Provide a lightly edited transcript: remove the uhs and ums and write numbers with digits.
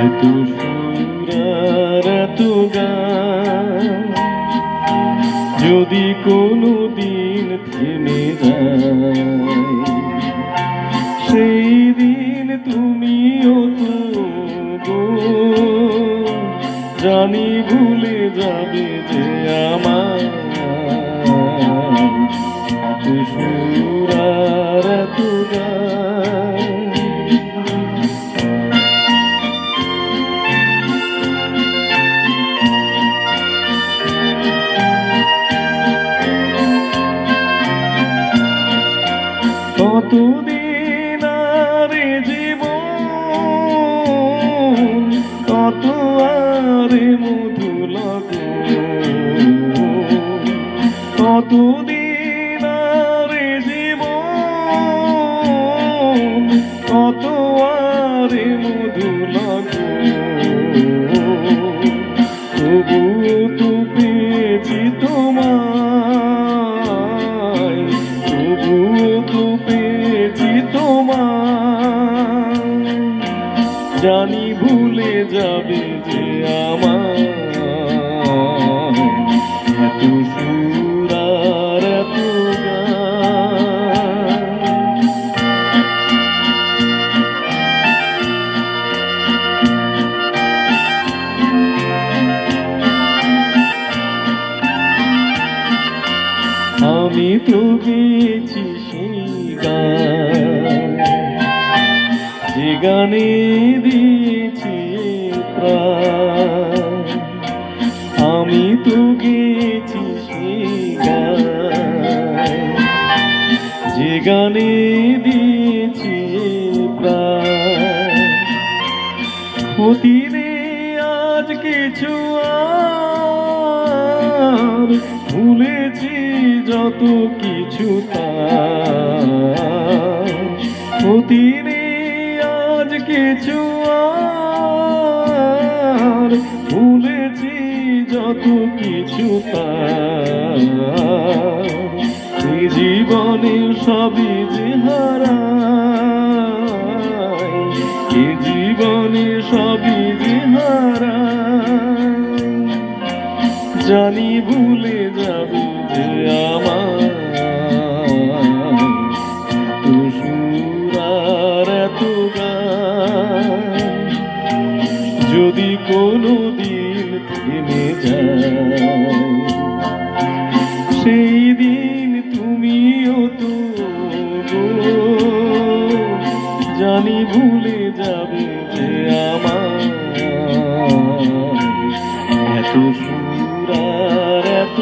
এত সুর আর এত গান যদি কোনো দিন থেমে যায়, সেই দিন তুমিও তো জানি ভুলে যাবে যে আমার এত সুর আর এত গান। কতদিন আর এ জীবন, কত আর এ মধু লগন, কতদিন আর এ জীবন, কত আর এ মধু লগন, তবুও তো পেয়েছি তোমায়, তবুও তো পেয়েছি তোমায়, জানি ভুলে যাবে যে আমার এত সুর আর এত গান। আমি তো গেছি সেই গান, যে গানে দিয়েছি প্রাণ। আমি তো গেছি সেই গান, যে গানে দিয়েছি প্রাণ। ক্ষতি নেই আজ কিছু আর, ভুলেছি যত কিছু তার। ক্ষতি নেই আজ কিছু আর, ভুলেছি যত কিছু তার। এই জীবনে সবই যে হারাই, এই জীবনে সবই যে হারাই, জানি ভুলে যাবে যে আমার এত সুর আর এত গান। যদি কোনো দিন থেমে যায়, সেই দিন তুমিও তো জানি ভুলে যাবে যে আমার এত সুর আর এত